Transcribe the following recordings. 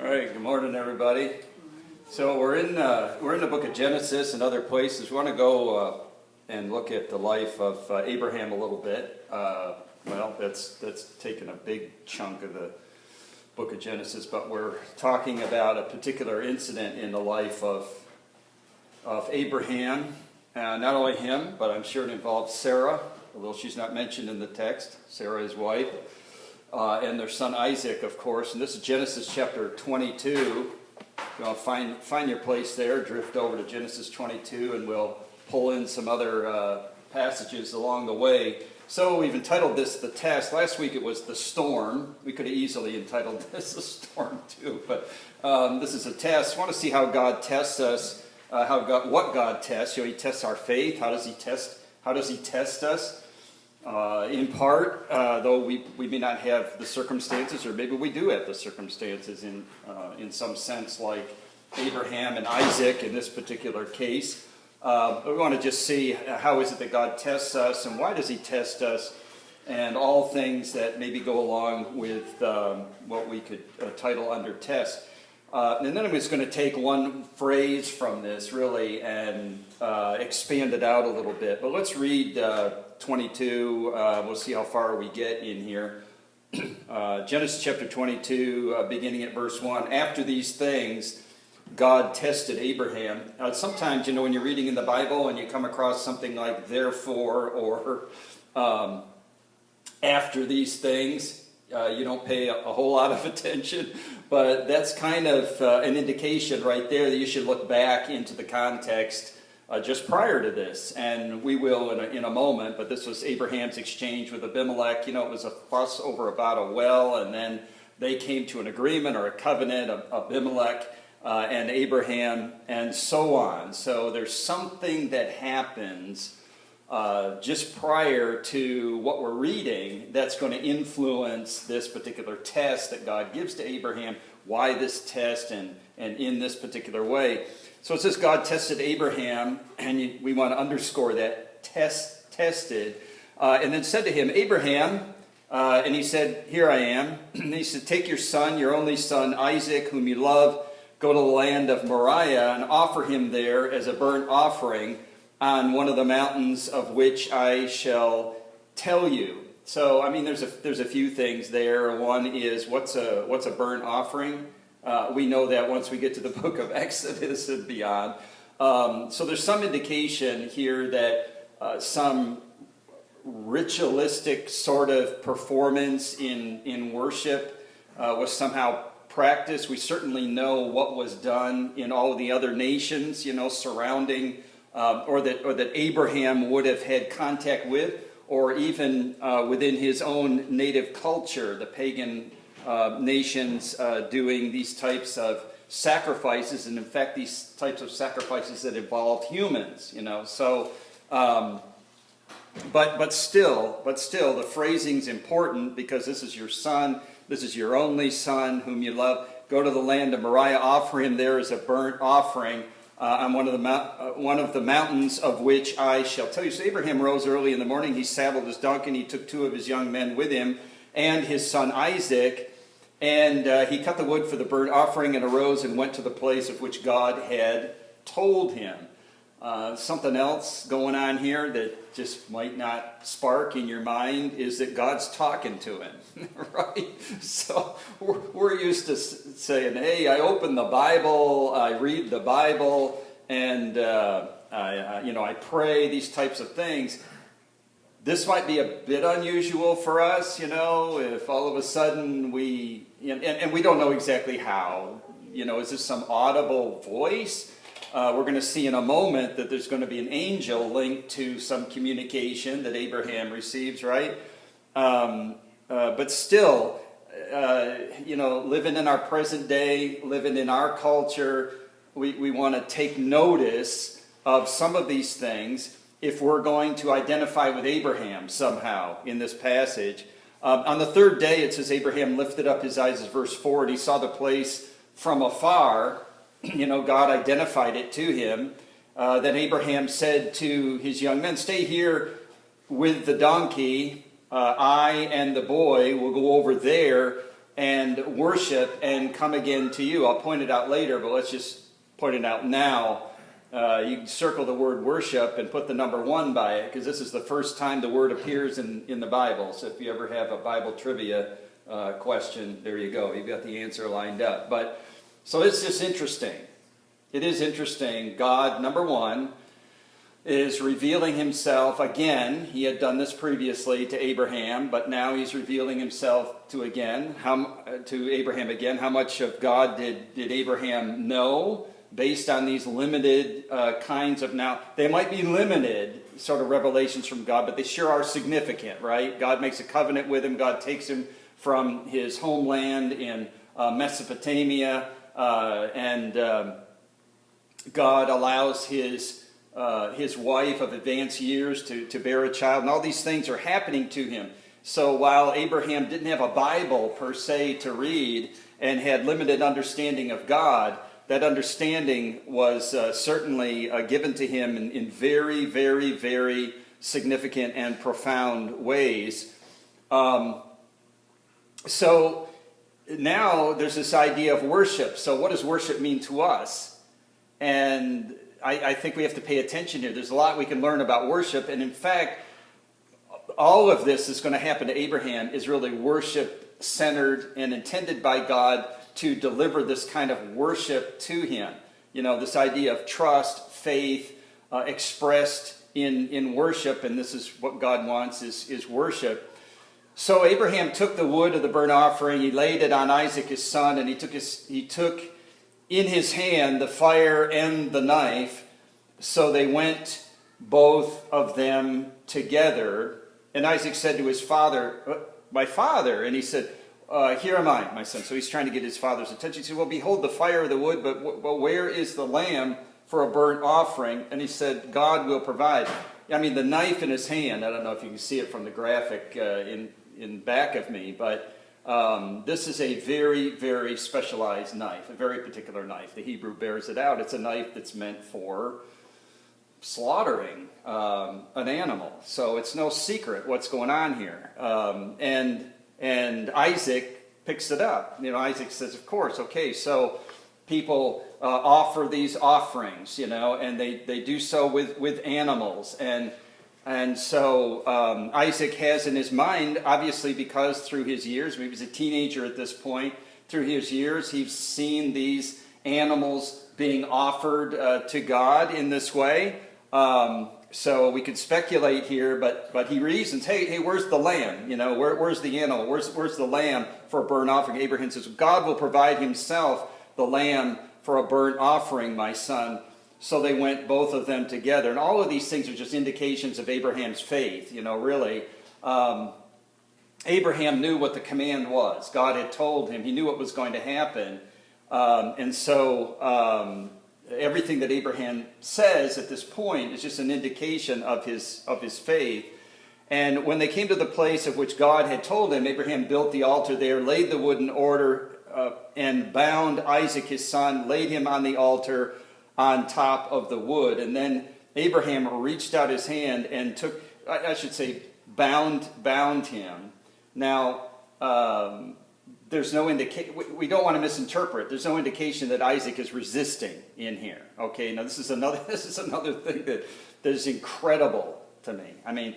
All right, good morning, everybody. So we're in the book of Genesis and other places. We want to go and look at the life of Abraham a little bit. Well, that's taken a big chunk of the book of Genesis, but we're talking about a particular incident in the life of Abraham. Not only him, but I'm sure it involves Sarah, although she's not mentioned in the text. Sarah, his wife. And their son Isaac, of course. And this is Genesis chapter 22. You know, find your place there, drift over to Genesis 22, and we'll pull in some other passages along the way. So we've entitled this The Test. Last week it was The Storm. We could have easily entitled this The Storm too, but this is a test. I want to see how God tests us, what God tests. You know, He tests our faith. How does He test us? In part, though we may not have the circumstances, or maybe we do have the circumstances in some sense, like Abraham and Isaac in this particular case. But we want to just see how is it that God tests us, and why does He test us, and all things that maybe go along with what we could title under test. And then I'm just going to take one phrase from this, really, and expand it out a little bit. But let's read 22. We'll see how far we get in here. Genesis chapter 22, beginning at verse 1. After these things, God tested Abraham. Sometimes, you know, when you're reading in the Bible and you come across something like therefore or after these things, you don't pay a whole lot of attention. But that's kind of an indication right there that you should look back into the context just prior to this. And we will in a moment, but this was Abraham's exchange with Abimelech. You know, it was a fuss over about a well, and then they came to an agreement or a covenant of Abimelech and Abraham and so on. So there's something that happens just prior to what we're reading that's going to influence this particular test that God gives to Abraham. Why this test and in this particular way. So it says God tested Abraham, and we want to underscore that, tested, and then said to him, Abraham, and he said, here I am. And he said, take your son, your only son, Isaac, whom you love, go to the land of Moriah and offer him there as a burnt offering on one of the mountains of which I shall tell you. So, I mean, there's a few things there. One is, what's a burnt offering? We know that once we get to the book of Exodus and beyond. So there's some indication here that some ritualistic sort of performance in worship was somehow practiced. We certainly know what was done in all of the other nations, you know, surrounding, or that Abraham would have had contact with, or even within his own native culture, the pagan nations doing these types of sacrifices, and in fact these types of sacrifices that involved humans, you know. So, but still, the phrasing's important, because this is your son, this is your only son whom you love. Go to the land of Moriah, offer him there as a burnt offering on one of the mountains of which I shall tell you. So Abraham rose early in the morning. He saddled his donkey, and he took 2 of his young men with him and his son Isaac. And he cut the wood for the burnt offering and arose and went to the place of which God had told him. Something else going on here that just might not spark in your mind is that God's talking to him, right? So we're used to saying, hey, I open the Bible, I read the Bible, and I pray, these types of things. This might be a bit unusual for us, you know, if all of a sudden we, and we don't know exactly how, you know, is this some audible voice? We're going to see in a moment that there's going to be an angel linked to some communication that Abraham receives, right? But still, you know, living in our present day, living in our culture, we want to take notice of some of these things if we're going to identify with Abraham somehow in this passage. On the 3rd day, it says Abraham lifted up his eyes, as verse 4, and he saw the place from afar. You know, God identified it to him. Then Abraham said to his young men, stay here with the donkey. I and the boy will go over there and worship and come again to you. I'll point it out later, but let's just point it out now. You can circle the word worship and put the number 1 by it, because this is the first time the word appears in the Bible. So if you ever have a Bible trivia question, there you go. You've got the answer lined up. But so it's just interesting. It is interesting. God, number 1, is revealing himself again. He had done this previously to Abraham, but now he's revealing himself to Abraham again. How much of God did Abraham know based on these limited kinds of, now they might be limited sort of revelations from God, but they sure are significant, right? God makes a covenant with him. God takes him from his homeland in Mesopotamia, and God allows his wife of advanced years to bear a child, and all these things are happening to him. So while Abraham didn't have a Bible per se to read and had limited understanding of God, that understanding was certainly given to him in very, very, very significant and profound ways. So now there's this idea of worship. So what does worship mean to us? And I think we have to pay attention here. There's a lot we can learn about worship. And in fact, all of this is going to happen to Abraham is really worship-centered and intended by God to deliver this kind of worship to him. You know, this idea of trust, faith, expressed in worship. And this is what God wants, is worship. So Abraham took the wood of the burnt offering. He laid it on Isaac, his son, and he took in his hand the fire and the knife, so they went both of them together. And Isaac said to his father, "My father," and he said, "Here am I, my son." So he's trying to get his father's attention. He said, "Well, behold the fire of the wood, but where is the lamb for a burnt offering?" And he said, "God will provide." I mean, the knife in his hand, I don't know if you can see it from the graphic in back of me, but this is a very, very specialized knife, a very particular knife. The Hebrew bears it out. It's a knife that's meant for slaughtering an animal. So it's no secret what's going on here. And Isaac picks it up. You know, Isaac says, of course, okay, so people offer these offerings, you know, and they do so with animals. And so Isaac has in his mind, obviously because through his years, maybe he's a teenager at this point, through his years he's seen these animals being offered to God in this way. So we could speculate here, but he reasons, hey, where's the lamb? You know, where's the animal? Where's the lamb for a burnt offering? Abraham says, God will provide himself the lamb for a burnt offering, my son. So they went, both of them together. And all of these things are just indications of Abraham's faith, you know, really. Abraham knew what the command was. God had told him. He knew what was going to happen. And so everything that Abraham says at this point is just an indication of his faith. And when they came to the place of which God had told him, Abraham built the altar there, laid the wood in order, and bound Isaac his son, laid him on the altar on top of the wood. And then Abraham reached out his hand and took, I should say, bound him. Now, there's no indication, we don't want to misinterpret. There's no indication that Isaac is resisting in here. Okay, now this is another thing that is incredible to me. I mean,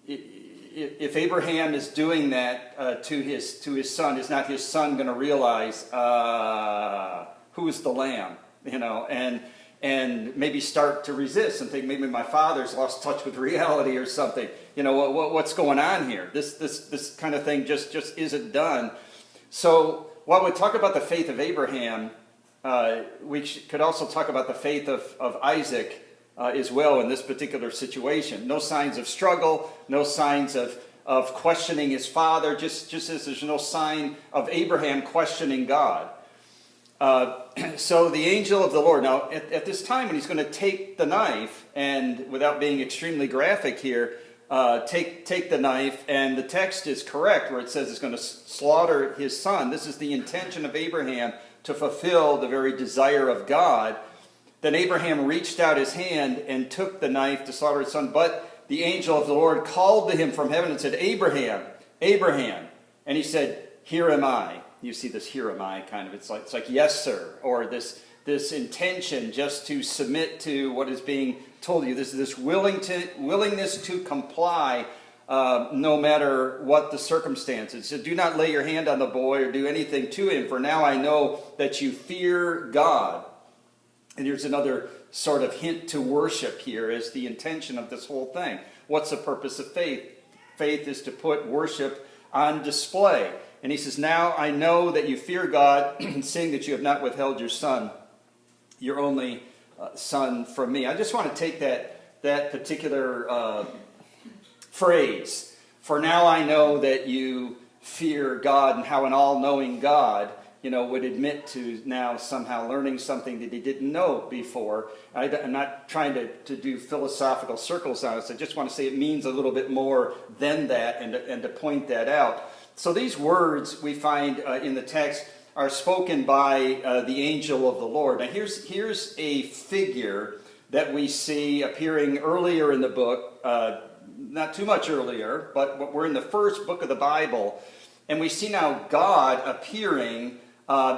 if Abraham is doing that to his son, is not his son going to realize who's the lamb? You know, and maybe start to resist and think maybe my father's lost touch with reality or something. You know, what's going on here? This kind of thing just isn't done. So while we talk about the faith of Abraham, we could also talk about the faith of Isaac as well in this particular situation. No signs of struggle, no signs of questioning his father, just as there's no sign of Abraham questioning God. So the angel of the Lord, now at this time when he's going to take the knife, and without being extremely graphic here, take the knife, and the text is correct where it says it's going to slaughter his son. This is the intention of Abraham to fulfill the very desire of God. Then Abraham reached out his hand and took the knife to slaughter his son, but the angel of the Lord called to him from heaven and said, Abraham, Abraham. And he said, here am I. You see this here am I kind of, it's like yes sir, or this intention just to submit to what is being told you. This willingness to comply no matter what the circumstances. So do not lay your hand on the boy or do anything to him, for now I know that you fear God. And here's another sort of hint to worship here as the intention of this whole thing. What's the purpose of faith? Faith is to put worship on display. And he says, now I know that you fear God, seeing that you have not withheld your son, your only son, from me. I just want to take that particular phrase, for now I know that you fear God, and how an all-knowing God, would admit to now somehow learning something that he didn't know before. I'm not trying to do philosophical circles on this. I just want to say it means a little bit more than that, and to point that out. So these words we find in the text are spoken by the angel of the Lord. Now here's a figure that we see appearing earlier in the book, not too much earlier, but we're in the first book of the Bible, and we see now God appearing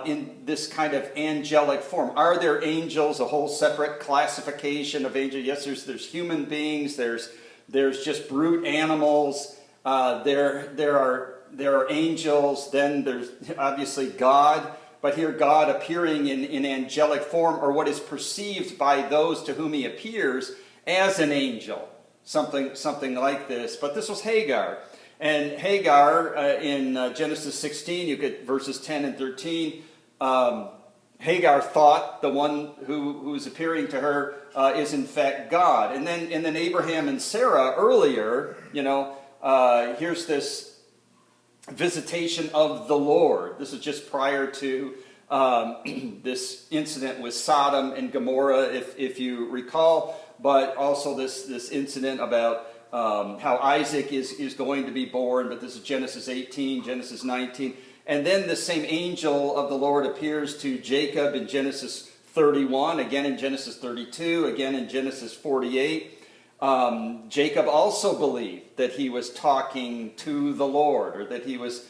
in this kind of angelic form. Are there angels, a whole separate classification of angels? Yes, there's human beings, there's just brute animals, there are angels, then there's obviously God, but here God appearing in angelic form, or what is perceived by those to whom he appears as an angel, something like this. But this was Hagar. And Hagar, in Genesis 16, you get verses 10 and 13, Hagar thought the one who's appearing to her is in fact God. And then Abraham and Sarah earlier, here's this visitation of the Lord. This is just prior to this incident with Sodom and Gomorrah, if you recall, but also this incident about how Isaac is going to be born, but this is Genesis 18, Genesis 19. And then the same angel of the Lord appears to Jacob in Genesis 31, again in Genesis 32, again in Genesis 48. Jacob also believed that he was talking to the Lord, or that he was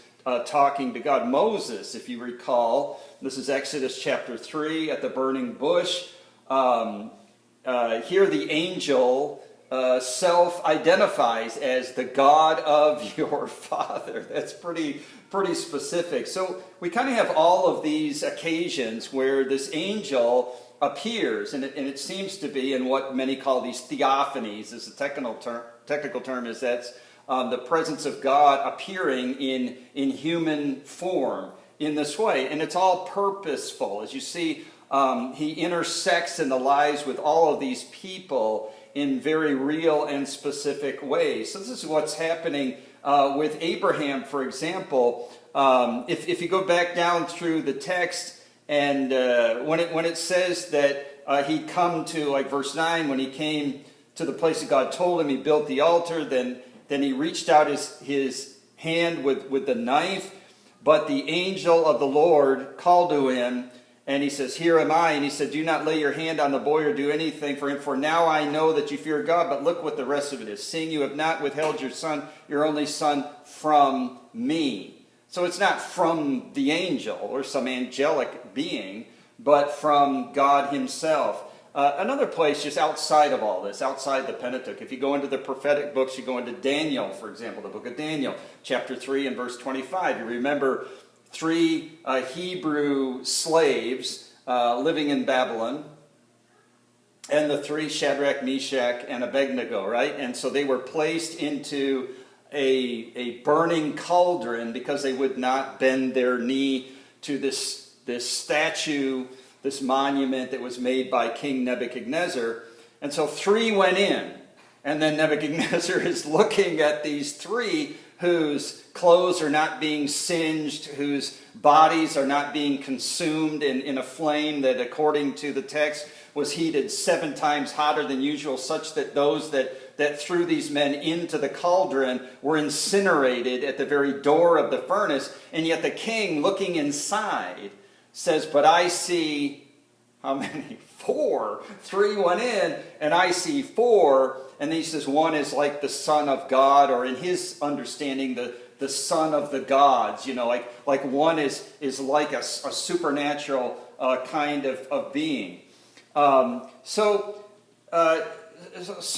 talking to God. Moses, if you recall, this is Exodus chapter 3 at the burning bush. Here the angel self-identifies as the God of your father. That's pretty specific. So we kind of have all of these occasions where this angel appears, and it seems to be in what many call these theophanies. Is the technical term is that's the presence of God appearing in human form in this way, and it's all purposeful. As you see, he intersects in the lives with all of these people in very real and specific ways. So this is what's happening with Abraham, for example. If you go back down through the text, and when it says that he'd come to, like verse 9, when he came to the place that God told him, he built the altar, then he reached out his hand with the knife, but the angel of the Lord called to him, and he says, here am I. And he said, do not lay your hand on the boy or do anything for him, for now I know that you fear God. But look what the rest of it is. Seeing you have not withheld your son, your only son, from me. So it's not from the angel or some angelic being, but from God himself. Another place just outside of all this, outside the Pentateuch, if you go into the prophetic books, you go into Daniel, for example, the book of Daniel, chapter 3 and verse 25. You remember 3 Hebrew slaves living in Babylon, and the 3 Shadrach, Meshach, and Abednego, right? And so they were placed into a burning cauldron because they would not bend their knee to this statue, this monument that was made by King Nebuchadnezzar. And so 3 went in, and then Nebuchadnezzar is looking at these 3 whose clothes are not being singed, whose bodies are not being consumed in a flame that, according to the text, was heated 7 times hotter than usual, such that those that threw these men into the cauldron were incinerated at the very door of the furnace. And yet the king, looking inside, says, but I see, how many? 4. 3 went in, and I see 4. And he says one is like the Son of God, or in his understanding, the son of the gods, like one is like a supernatural kind of being. So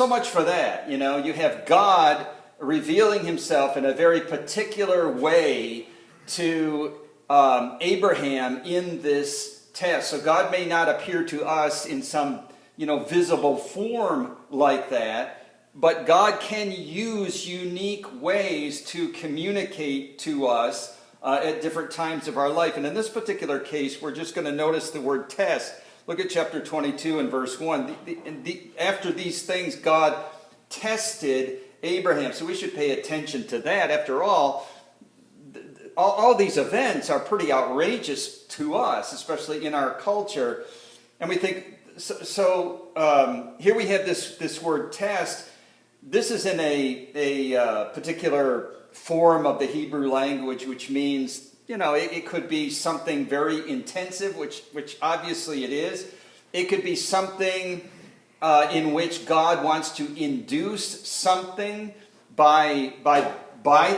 much for that. You have God revealing himself in a very particular way to Abraham in this test. So God may not appear to us in some visible form like that, but God can use unique ways to communicate to us at different times of our life. And in this particular case, we're just going to notice the word test. Look at chapter 22 and verse 1. After these things, God tested Abraham. So we should pay attention to that. After all these events are pretty outrageous to us, especially in our culture. And we think, here we have this word test. This is in a particular form of the Hebrew language, which means, it could be something very intensive, which obviously it is. It could be something in which God wants to induce something by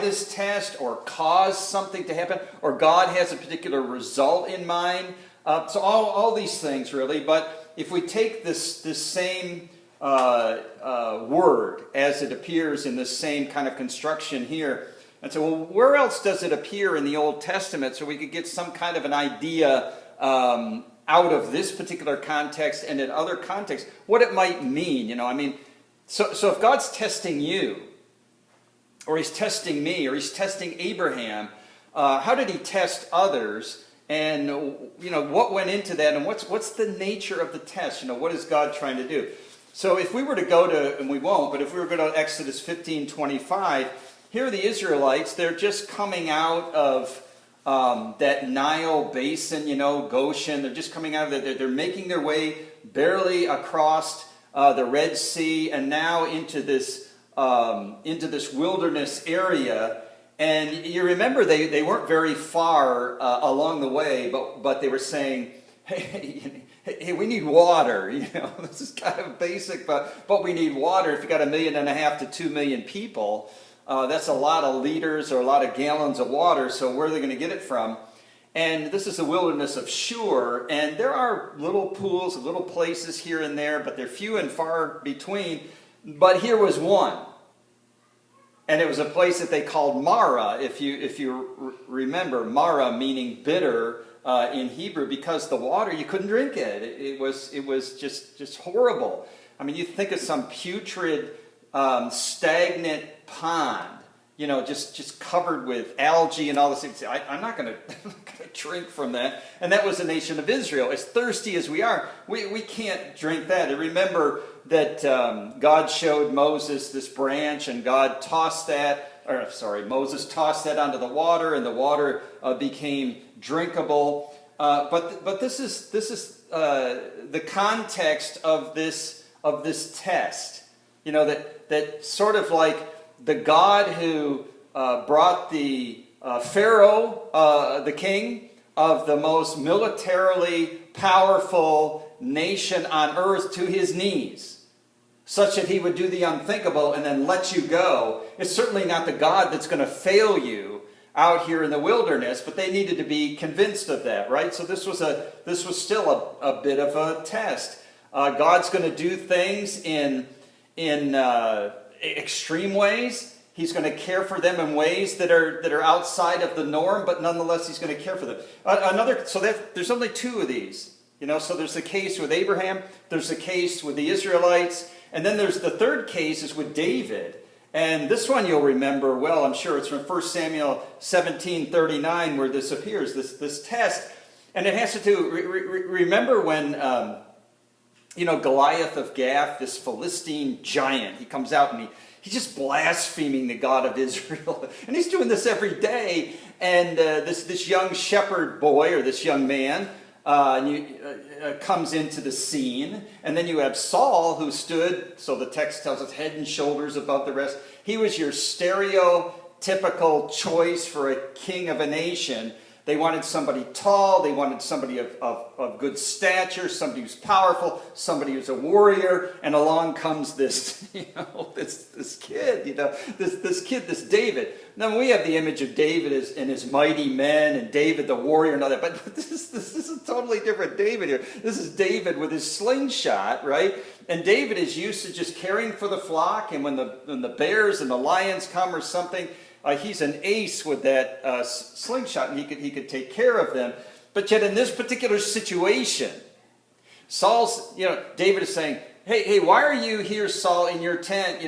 this test, or cause something to happen, or God has a particular result in mind. So all these things, really. But if we take this same word as it appears in the same kind of construction here, and so, well, where else does it appear in the Old Testament, so we could get some kind of an idea out of this particular context and in other contexts, what it might mean, So if God's testing you, or he's testing me, or he's testing Abraham, how did he test others? And, what went into that, and what's the nature of the test? What is God trying to do? So if we were to go to, and we won't, but if we were to go to Exodus 15:25, here are the Israelites. They're just coming out of that Nile basin, Goshen. They're just coming out of that. They're making their way barely across the Red Sea, and now into this wilderness area. And you remember they weren't very far along the way, but they were saying, hey, we need water. This is kind of basic, but we need water. If you got 1.5 million to 2 million people, that's a lot of liters or a lot of gallons of water. So where are they going to get it from? And this is the wilderness of Shur, and there are little pools, little places here and there, but they're few and far between. But here was one. And it was a place that they called Mara, if you remember, Mara meaning bitter in Hebrew, because the water, you couldn't drink it. It was just horrible. I mean, you think of some putrid, stagnant pond, just covered with algae and all this things. I'm not going to drink from that. And that was the nation of Israel. As thirsty as we are, we can't drink that. And remember that God showed Moses this branch, and Moses tossed that onto the water, and the water became drinkable. But this is the context of this test. That sort of like the God who brought the Pharaoh, the king of the most militarily powerful nation on earth, to his knees, such that he would do the unthinkable and then let you go. It's certainly not the God that's going to fail you out here in the wilderness, but they needed to be convinced of that, right? So this was still a bit of a test. God's going to do things in extreme ways. He's going to care for them in ways that are outside of the norm, but nonetheless, he's going to care for them. There's only two of these. So there's the case with Abraham, there's the case with the Israelites, and then there's the third case is with David. And this one you'll remember well, I'm sure. It's from 1 Samuel 17:39 where this appears, this test. And it has to do, remember when, Goliath of Gath, this Philistine giant, he comes out and he's just blaspheming the God of Israel. And he's doing this every day. And this young shepherd boy, or this young man, comes into the scene. And then you have Saul, who stood, so the text tells us, head and shoulders above the rest. He was your stereotypical choice for a king of a nation. They wanted somebody tall. They wanted somebody of good stature, somebody who's powerful, somebody who's a warrior. And along comes this, this kid, this David. Now we have the image of David and his mighty men, and David the warrior and all that. But this is a totally different David here. This is David with his slingshot, right? And David is used to just caring for the flock. And when the bears and the lions come or something, he's an ace with that slingshot, and he could take care of them. But yet in this particular situation, David is saying, hey, why are you here, Saul, in your tent,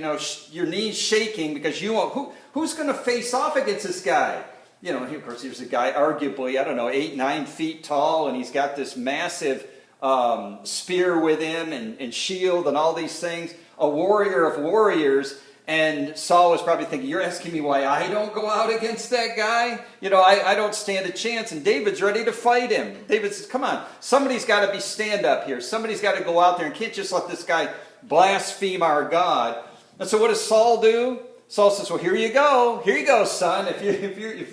your knees shaking because you won't, who's going to face off against this guy? Of course, here's a guy arguably, 8, 9 feet tall, and he's got this massive spear with him and shield and all these things, a warrior of warriors. And Saul was probably thinking, you're asking me why I don't go out against that guy? I don't stand a chance. And David's ready to fight him. David says, come on, somebody's got to be stand up here. Somebody's got to go out there and can't just let this guy blaspheme our God. And so what does Saul do? Saul says, well, here you go. Here you go, son. If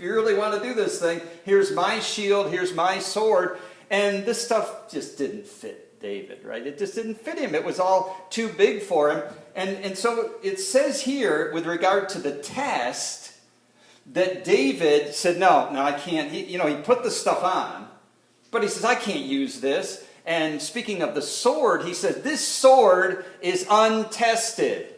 you really want to do this thing, here's my shield, here's my sword. And this stuff just didn't fit David, right? It just didn't fit him. It was all too big for him. And so it says here, with regard to the test, that David said, no, I can't. He put the stuff on, but he says, I can't use this. And speaking of the sword, he says, this sword is untested.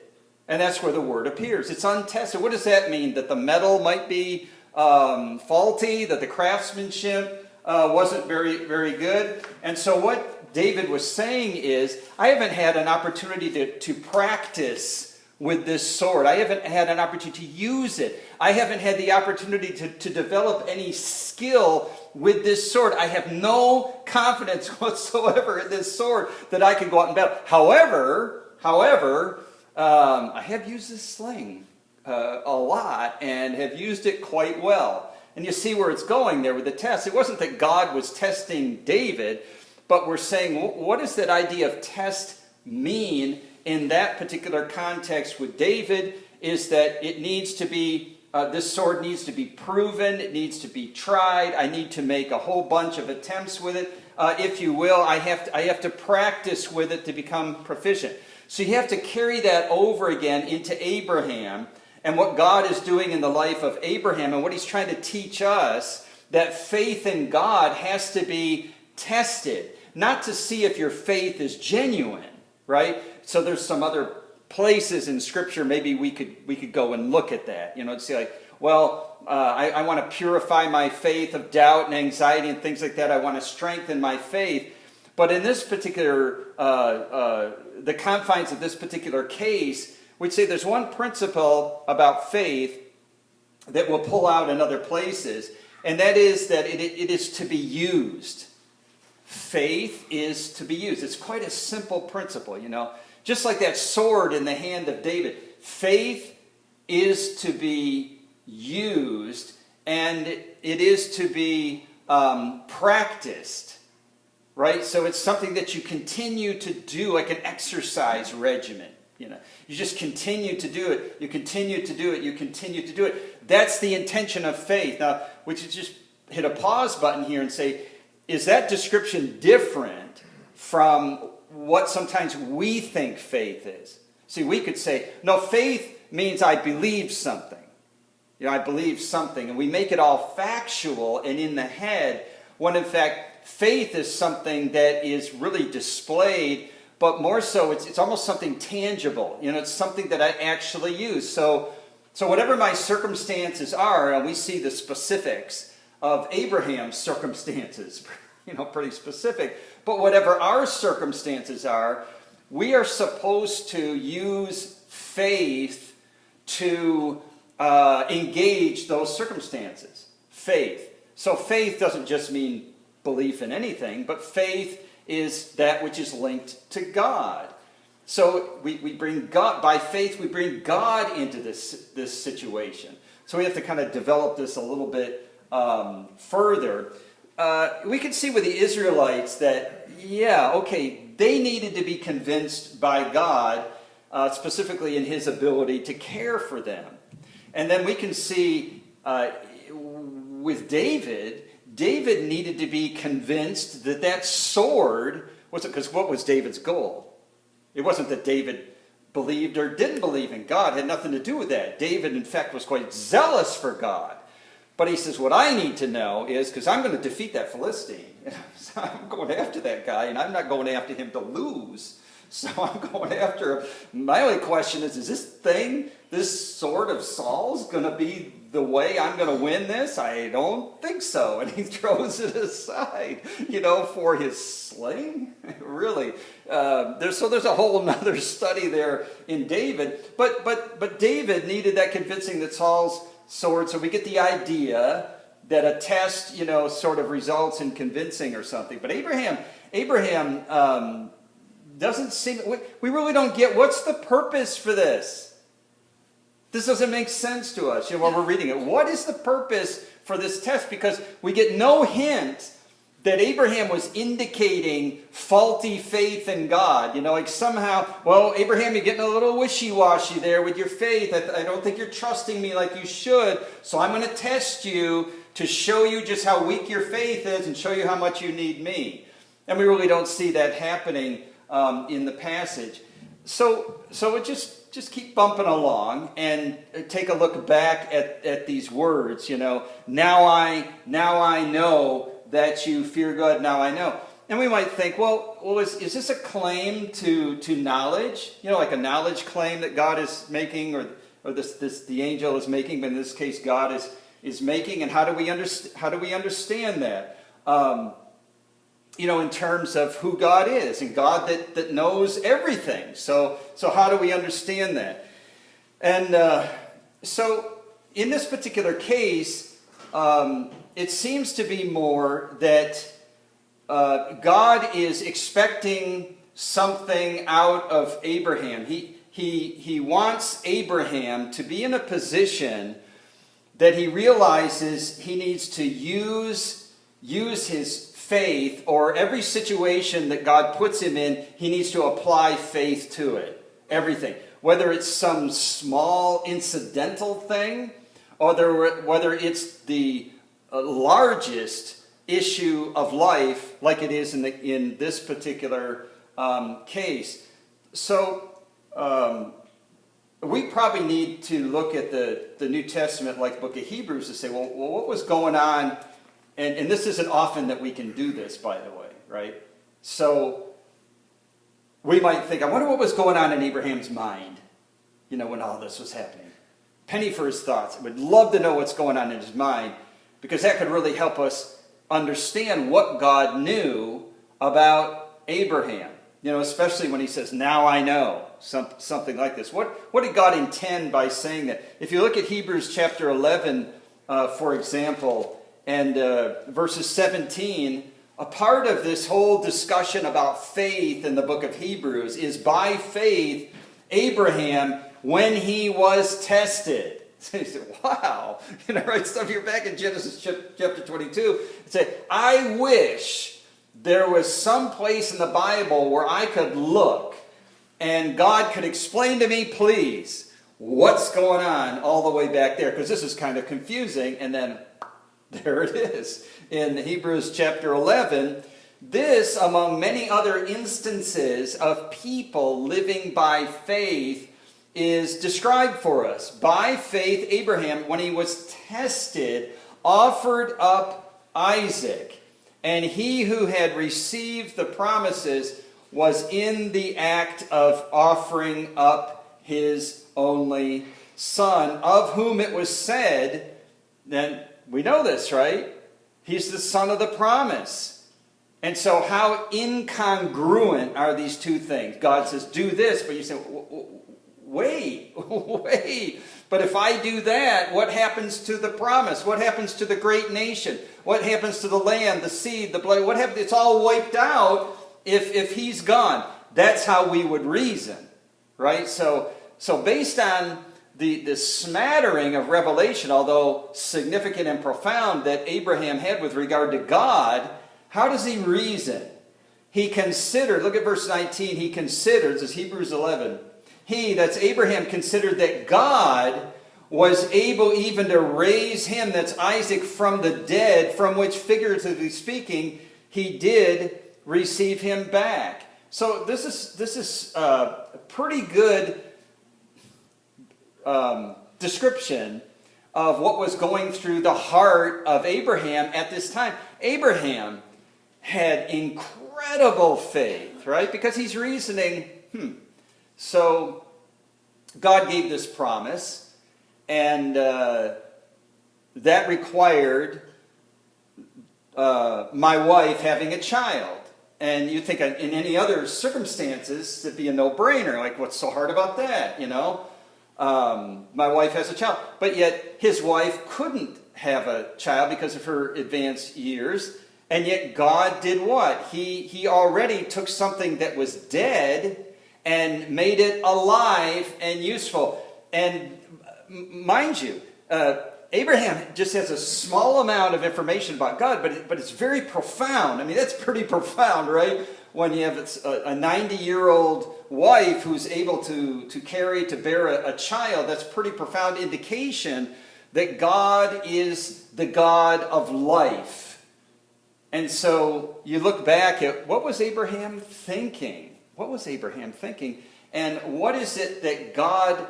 And that's where the word appears. It's untested. What does that mean? That the metal might be faulty, that the craftsmanship wasn't very, very good. And so what David was saying is, I haven't had an opportunity to practice with this sword. I haven't had an opportunity to use it. I haven't had the opportunity to develop any skill with this sword. I have no confidence whatsoever in this sword that I can go out and battle. However, I have used this sling a lot and have used it quite well. And you see where it's going there with the test. It wasn't that God was testing David, but we're saying, what does that idea of test mean in that particular context with David? Is that it needs to be, this sword needs to be proven, it needs to be tried, I need to make a whole bunch of attempts with it. If you will, I have to practice with it to become proficient. So you have to carry that over again into Abraham and what God is doing in the life of Abraham and what he's trying to teach us, that faith in God has to be tested. Not to see if your faith is genuine, right? So there's some other places in Scripture maybe we could go and look at that. To say like, well, I want to purify my faith of doubt and anxiety and things like that. I want to strengthen my faith. But in this particular, the confines of this particular case, we'd say there's one principle about faith that we'll pull out in other places, and that is that it is to be used. Faith is to be used. It's quite a simple principle, Just like that sword in the hand of David. Faith is to be used, and it is to be practiced, right? So it's something that you continue to do, like an exercise regimen. You just continue to do it. You continue to do it. You continue to do it. That's the intention of faith. Now, we should just hit a pause button here and say, is that description different from what sometimes we think faith is? See, we could say, no, faith means I believe something. I believe something. And we make it all factual and in the head, when in fact, faith is something that is really displayed, but more so, it's almost something tangible. It's something that I actually use. So whatever my circumstances are, and we see the specifics of Abraham's circumstances, pretty specific. But whatever our circumstances are, we are supposed to use faith to engage those circumstances. Faith. So faith doesn't just mean belief in anything, but faith is that which is linked to God. So we bring God, by faith we bring God into this situation. So we have to kind of develop this a little bit further. We can see with the Israelites that, they needed to be convinced by God, specifically in his ability to care for them. And then we can see with David David needed to be convinced that that sword wasn't, because what was David's goal? It wasn't that David believed or didn't believe in God. It had nothing to do with that. David, in fact, was quite zealous for God. But he says, what I need to know is, because I'm going to defeat that Philistine. And I'm going after that guy, and I'm not going after him to lose. So I'm going after him. My only question is this sword of Saul's going to be the way I'm going to win this? I don't think so. And he throws it aside, for his sling. Really. There's a whole nother study there in David. But David needed that convincing that Saul's sword, so we get the idea that a test, sort of results in convincing or something. But Abraham doesn't seem, we really don't get what's the purpose for this. This doesn't make sense to us, when we're reading it. What is the purpose for this test? Because we get no hint that Abraham was indicating faulty faith in God. Like somehow, well, Abraham, you're getting a little wishy-washy there with your faith. I don't think you're trusting me like you should. So I'm going to test you to show you just how weak your faith is and show you how much you need me. And we really don't see that happening in the passage. So it just keep bumping along and take a look back at these words. Now I know that you fear God. Now I know. And we might think, well, is this a claim to knowledge? Like a knowledge claim that God is making, or the angel is making, but in this case God is making. And how do we understand that? In terms of who God is, and God that knows everything. So how do we understand that? And so in this particular case, it seems to be more that God is expecting something out of Abraham. He wants Abraham to be in a position that he realizes he needs to use his faith, or every situation that God puts him in, he needs to apply faith to it. Everything. Whether it's some small incidental thing, or whether it's the largest issue of life, like it is in this particular case. So we probably need to look at the New Testament, like the book of Hebrews, to say, well, what was going on? And this isn't often that we can do this, by the way, right? So we might think, I wonder what was going on in Abraham's mind, when all this was happening. Penny for his thoughts. I would love to know what's going on in his mind, because that could really help us understand what God knew about Abraham. Especially when he says, now I know, something like this. What did God intend by saying that? If you look at Hebrews chapter 11, for example, and verses 17, a part of this whole discussion about faith in the book of Hebrews is by faith, Abraham, when he was tested. So you say, wow. Right? So if you're back in Genesis chapter 22, it said, I wish there was some place in the Bible where I could look and God could explain to me, please, what's going on all the way back there. Because this is kind of confusing. And then there it is in Hebrews chapter 11. This, among many other instances of people living by faith, is described for us. By faith, Abraham, when he was tested, offered up Isaac. And he who had received the promises was in the act of offering up his only son, of whom it was said, then we know this, right? He's the son of the promise. And so how incongruent are these two things? God says, do this, but you say, wait. But if I do that, what happens to the promise? What happens to the great nation? What happens to the land, the seed, the blood? What happens? It's all wiped out if he's gone. That's how we would reason, right? So based on the smattering of revelation, although significant and profound, that Abraham had with regard to God, how does he reason? He considered, look at verse 19, he considered, this is Hebrews 11, that's Abraham, considered that God was able even to raise him, that's Isaac, from the dead, from which, figuratively speaking, he did receive him back. So this is a pretty good description of what was going through the heart of Abraham at this time. Abraham had incredible faith, right? Because he's reasoning, so God gave this promise, and that required my wife having a child. And you think in any other circumstances, it'd be a no-brainer. Like, what's so hard about that, you know? My wife has a child. But yet, his wife couldn't have a child because of her advanced years. And yet, God did what? He already took something that was dead and made it alive and useful. And mind you, Abraham just has a small amount of information about God, but it's very profound. I mean, that's pretty profound, right? When you have a 90-year-old wife who's able to bear a child, that's pretty profound indication that God is the God of life. And so you look back at, what was Abraham thinking? What was Abraham thinking? And what is it that God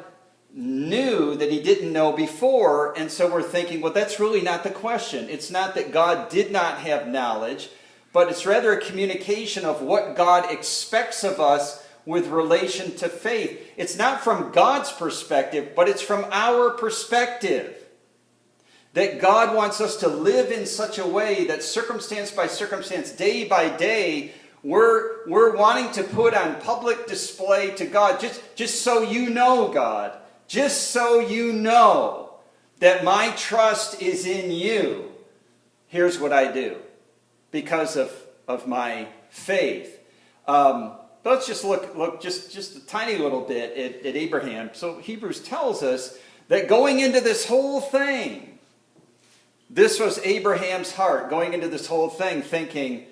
knew that he didn't know before? And so we're thinking, well, that's really not the question. It's not that God did not have knowledge, but it's rather a communication of what God expects of us with relation to faith. It's not from God's perspective, but it's from our perspective. That God wants us to live in such a way that circumstance by circumstance, day by day, we're wanting to put on public display to God, just so you know, God, just so you know that my trust is in you. Here's what I do because of my faith. Let's just look just a tiny little bit at Abraham. So Hebrews tells us that going into this whole thing, this was Abraham's heart, going into this whole thing thinking,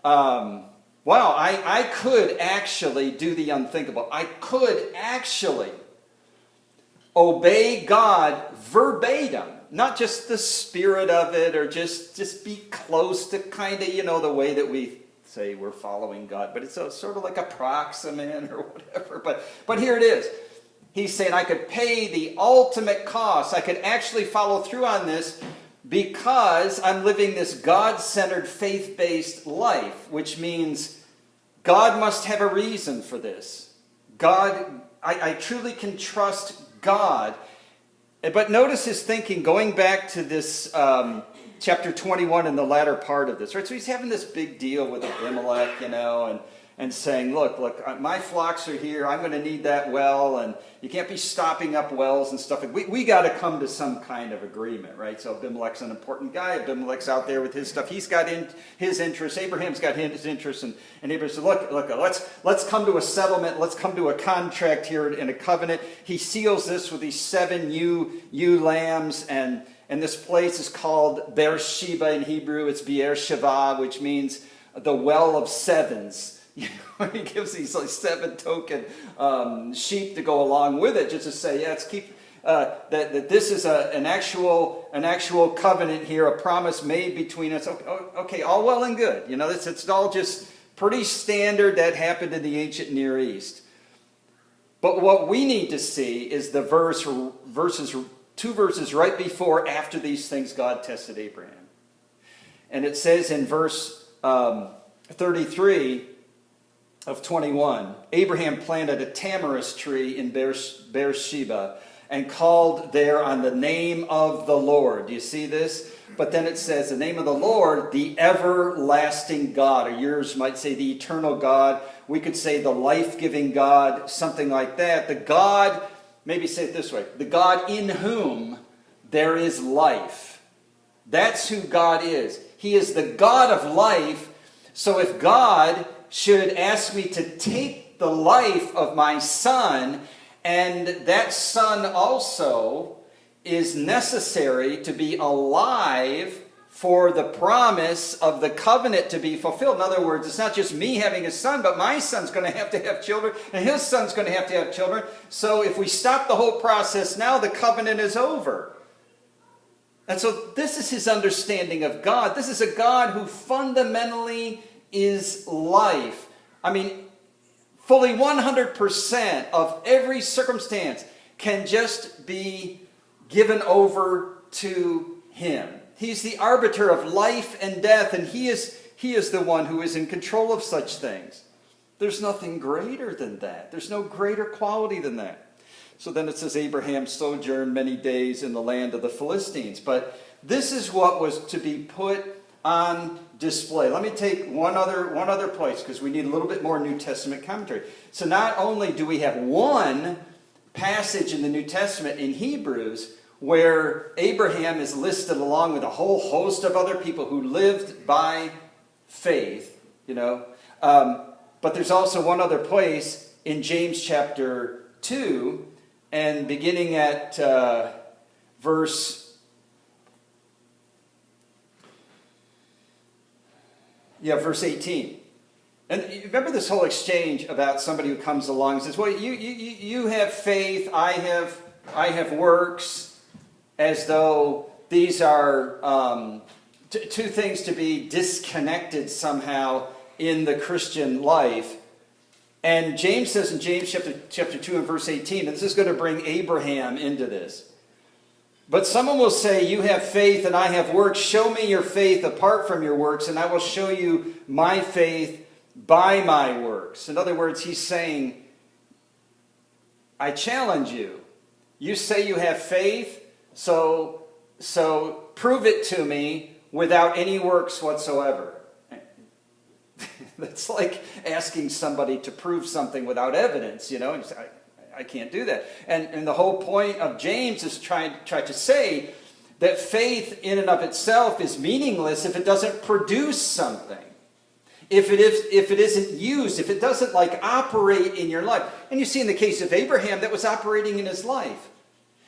wow, I could actually do the unthinkable. I could actually obey God verbatim, not just the spirit of it, or just be close to kind of, the way that we say we're following God, but it's sort of like approximate or whatever. But here it is. He's saying I could pay the ultimate cost. I could actually follow through on this because I'm living this God-centered, faith-based life, which means God must have a reason for this. God, I truly can trust God. But notice his thinking, going back to this chapter 21 in the latter part of this. Right? So he's having this big deal with Abimelech, and saying, look, my flocks are here. I'm going to need that well, and you can't be stopping up wells and stuff. We got to come to some kind of agreement, right? So Abimelech's an important guy. Abimelech's out there with his stuff. He's got his interests. Abraham's got his interests, and Abraham said, look, let's come to a settlement. Let's come to a contract here in a covenant. He seals this with these 7 ewe lambs, and this place is called Beersheba in Hebrew. It's Beersheba, which means the well of sevens. He gives these 7 token sheep to go along with it, just to say, let's keep that this is an actual covenant here, a promise made between us. Okay, all well and good. It's all just pretty standard that happened in the ancient Near East. But what we need to see is the verses 2 verses right before, after these things, God tested Abraham. And it says in verse 33 of 21, Abraham planted a tamarisk tree in Beersheba and called there on the name of the Lord. Do you see this? But then it says the name of the Lord, the everlasting God, or yours might say the eternal God. We could say the life-giving God, something like that. The God, maybe say it this way, the God in whom there is life. That's who God is. He is the God of life. So if God should ask me to take the life of my son, and that son also is necessary to be alive for the promise of the covenant to be fulfilled. In other words, it's not just me having a son, but my son's going to have children, and his son's going to have children. So if we stop the whole process now, the covenant is over. And so this is his understanding of God. This is a God who fundamentally is life. I mean, fully 100% of every circumstance can just be given over to him. He's the arbiter of life and death, and he is the one who is in control of such things. There's nothing greater than that. There's no greater quality than that. So then it says Abraham sojourned many days in the land of the Philistines. But this is what was to be put on display. Let me take one other place, because we need a little bit more New Testament commentary. So not only do we have one passage in the New Testament in Hebrews where Abraham is listed along with a whole host of other people who lived by faith, but there's also one other place in James chapter 2, and beginning at verse 18. And remember this whole exchange about somebody who comes along and says, well, you have faith, I have works, as though these are two things to be disconnected somehow in the Christian life. And James says in James chapter 2 and verse 18, and this is going to bring Abraham into this. But someone will say, you have faith and I have works. Show me your faith apart from your works, and I will show you my faith by my works. In other words, he's saying, I challenge you. You say you have faith, so prove it to me without any works whatsoever. That's like asking somebody to prove something without evidence, and I can't do that. And the whole point of James is try to say that faith in and of itself is meaningless if it doesn't produce something. If it isn't used, if it doesn't operate in your life. And you see in the case of Abraham, that was operating in his life.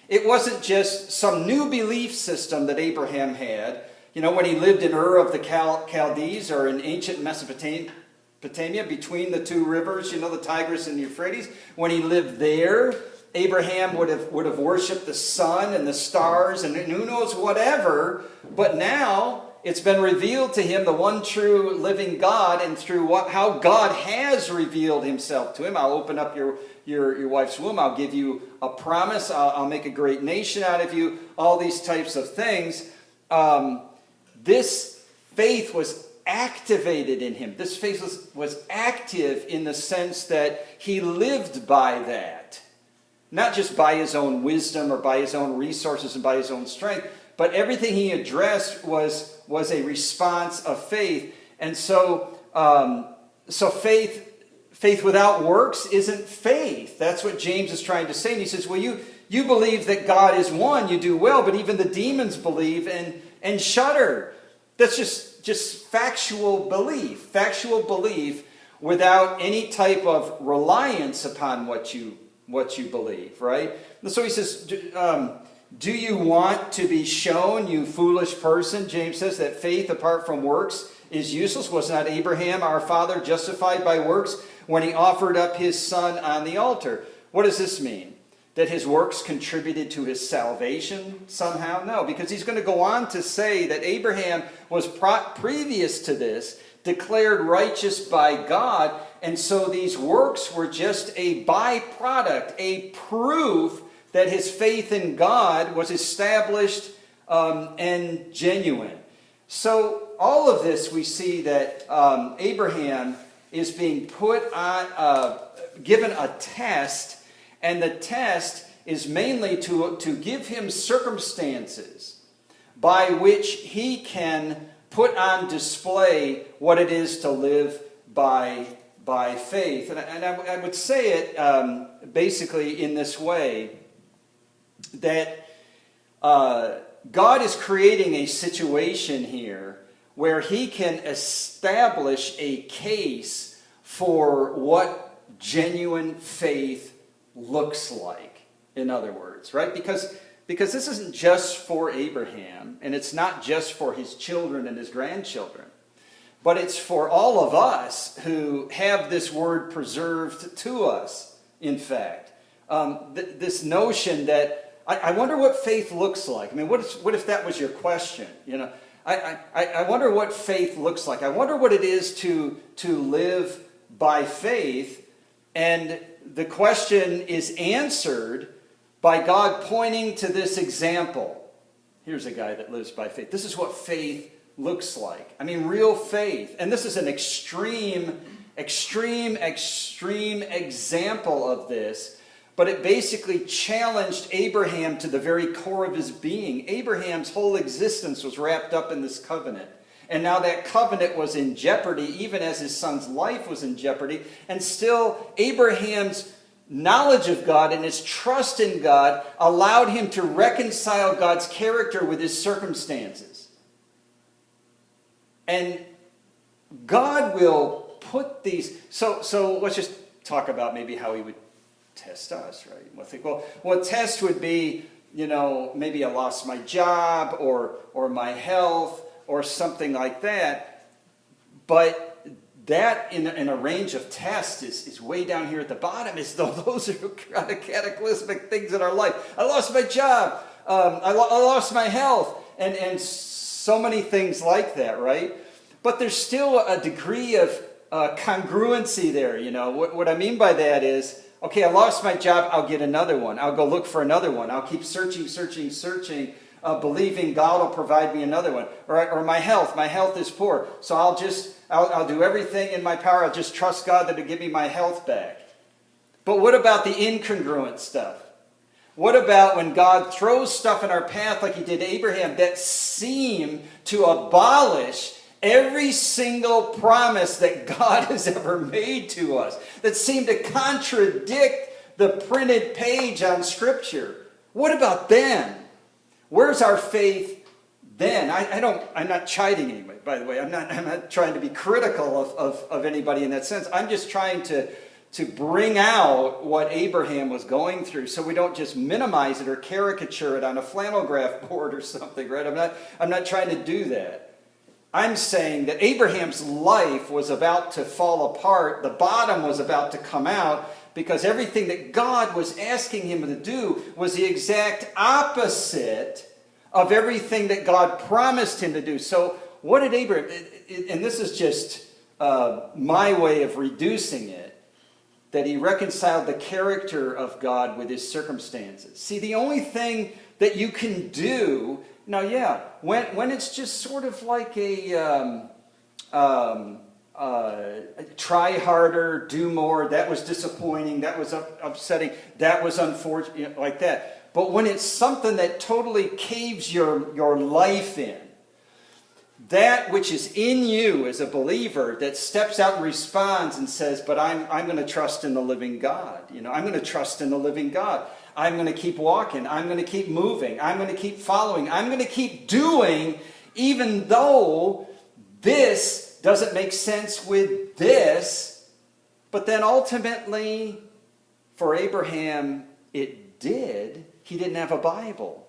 It wasn't just some new belief system that Abraham had. When he lived in Ur of the Chaldees, or in ancient Mesopotamia, between the two rivers, the Tigris and the Euphrates, when he lived there, Abraham would have worshipped the sun and the stars and who knows whatever. But now it's been revealed to him, the one true living God, and through how God has revealed himself to him. I'll open up your wife's womb. I'll give you a promise. I'll make a great nation out of you. All these types of things. This faith was activated in him. This faith was active in the sense that he lived by that. Not just by his own wisdom or by his own resources and by his own strength, but everything he addressed was a response of faith. And so faith without works isn't faith. That's what James is trying to say. And he says, well, you believe that God is one, you do well, but even the demons believe and shudder. That's just factual belief without any type of reliance upon what you believe, right? And so he says, do you want to be shown, you foolish person? James says that faith apart from works is useless. Was not Abraham, our father, justified by works when he offered up his son on the altar? What does this mean? That his works contributed to his salvation somehow? No, because he's going to go on to say that Abraham was previous to this declared righteous by God, and so these works were just a byproduct, a proof that his faith in God was established and genuine. So all of this we see that Abraham is being put on, given a test. And the test is mainly to give him circumstances by which he can put on display what it is to live by faith. And I would say it basically in this way, that God is creating a situation here where he can establish a case for what genuine faith looks like, in other words, right? Because Because this isn't just for Abraham, and it's not just for his children and his grandchildren, but it's for all of us who have this word preserved to us, in fact. This notion that, I wonder what faith looks like. I mean, what if that was your question? I wonder what faith looks like. I wonder what it is to live by faith. And the question is answered by God pointing to this example. Here's a guy that lives by faith. This is what faith looks like. I mean, real faith. And this is an extreme example of this. But it basically challenged Abraham to the very core of his being. Abraham's whole existence was wrapped up in this covenant. And now that covenant was in jeopardy, even as his son's life was in jeopardy. And still, Abraham's knowledge of God and his trust in God allowed him to reconcile God's character with his circumstances. And God will put these... So let's just talk about maybe how he would test us, right? We'll think, well, a test would be, maybe I lost my job or my health or something like that. But that in a range of tests is way down here at the bottom, as though those are kind of cataclysmic things in our life. I lost my job. I lost my health. And so many things like that, right? But there's still a degree of congruency there, What I mean by that is, okay, I lost my job, I'll get another one. I'll go look for another one. I'll keep searching, believing God will provide me another one. Or my health is poor. So I'll do everything in my power. I'll just trust God that He'll give me my health back. But what about the incongruent stuff? What about when God throws stuff in our path like He did Abraham that seem to abolish every single promise that God has ever made to us, that seem to contradict the printed page on Scripture? What about them? Where's our faith then? I'm not chiding anybody, by the way. I'm not trying to be critical of anybody in that sense. I'm just trying to bring out what Abraham was going through, so we don't just minimize it or caricature it on a flannel graph board or something, right? I'm not trying to do that. I'm saying that Abraham's life was about to fall apart. The bottom was about to come out because everything that God was asking him to do was the exact opposite of everything that God promised him to do. So what did Abraham, and this is just my way of reducing it, that he reconciled the character of God with his circumstances. See, the only thing that you can do... Now, yeah, when it's just sort of like a try harder, do more, that was disappointing, that was upsetting, that was unfortunate, like that. But when it's something that totally caves your life in, that which is in you as a believer that steps out and responds and says, but I'm going to trust in the living God. I'm going to trust in the living God. I'm going to keep walking. I'm going to keep moving. I'm going to keep following. I'm going to keep doing, even though this doesn't make sense with this. But then ultimately, for Abraham, it did. He didn't have a Bible.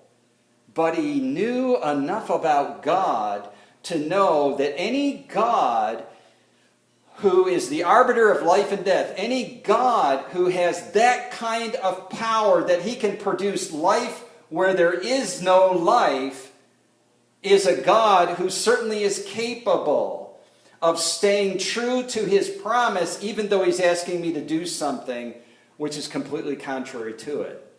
But he knew enough about God to know that any God who is the arbiter of life and death, any God who has that kind of power that He can produce life where there is no life, is a God who certainly is capable of staying true to His promise, even though He's asking me to do something which is completely contrary to it.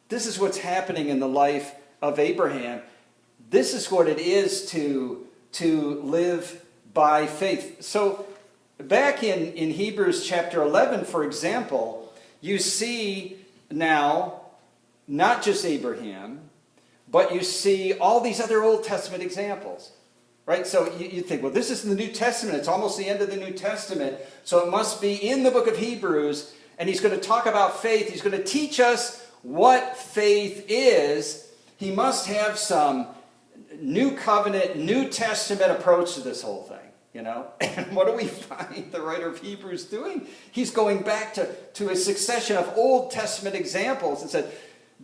This is what's happening in the life of Abraham. This is what it is to live by faith. So back in Hebrews chapter 11, for example, you see now not just Abraham, but you see all these other Old Testament examples. Right? So you think, well, this is the New Testament. It's almost the end of the New Testament. So it must be in the book of Hebrews. And he's going to talk about faith. He's going to teach us what faith is. He must have some New Covenant, New Testament approach to this whole thing. And what do we find the writer of Hebrews doing? He's going back to a succession of Old Testament examples and said,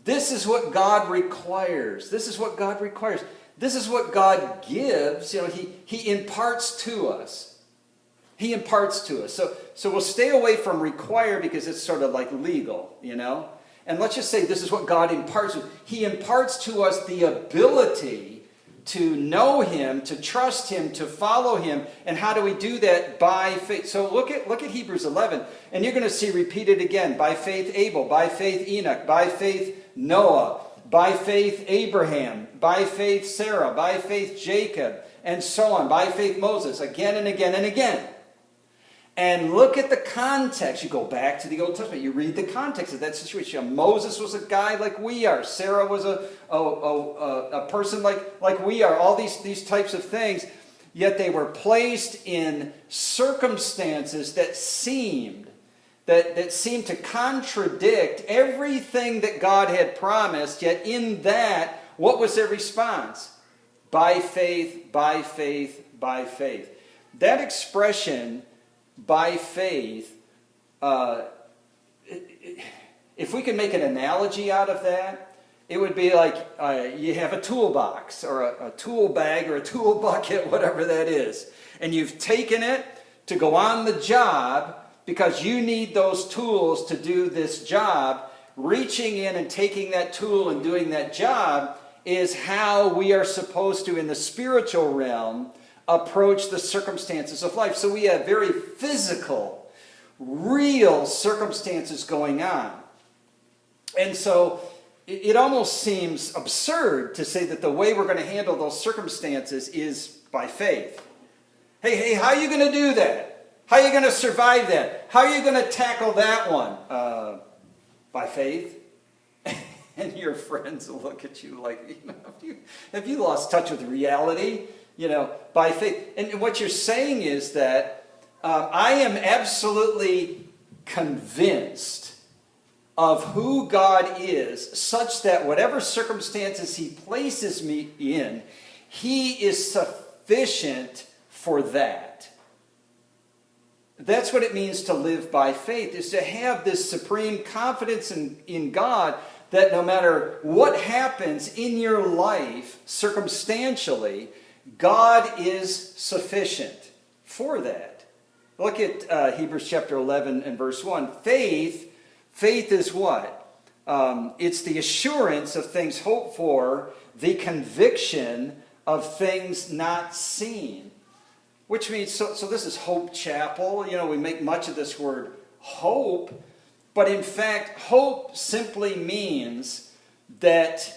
This is what God requires. This is what God requires. This is what God gives. He imparts to us. He imparts to us. So we'll stay away from require because it's sort of like legal, And let's just say this is what God imparts. He imparts to us the ability to know Him, to trust Him, to follow Him. And how do we do that? By faith. So look at Hebrews 11, and you're going to see repeated again. By faith Abel, by faith Enoch, by faith Noah, by faith Abraham, by faith Sarah, by faith Jacob, and so on. By faith Moses, again and again and again. And look at the context. You go back to the Old Testament. You read the context of that situation. Moses was a guy like we are. Sarah was a person like we are. All these types of things. Yet they were placed in circumstances that seemed to contradict everything that God had promised. Yet in that, what was their response? By faith, by faith, by faith. That expression, by faith, if we could make an analogy out of that, it would be like you have a toolbox or a tool bag or a tool bucket, whatever that is. And you've taken it to go on the job because you need those tools to do this job. Reaching in and taking that tool and doing that job is how we are supposed to, in the spiritual realm, approach the circumstances of life. So we have very physical, real circumstances going on. And so it almost seems absurd to say that the way we're going to handle those circumstances is by faith. Hey, how are you going to do that? How are you going to survive that? How are you going to tackle that one? By faith. And your friends will look at you like, have you lost touch with reality? By faith. And what you're saying is that I am absolutely convinced of who God is, such that whatever circumstances He places me in, He is sufficient for that. That's what it means to live by faith, is to have this supreme confidence in God that no matter what happens in your life circumstantially, God is sufficient for that. Look at Hebrews chapter 11 and verse 1. Faith is what? It's the assurance of things hoped for, the conviction of things not seen. Which means, so this is Hope Chapel. We make much of this word hope. But in fact, hope simply means that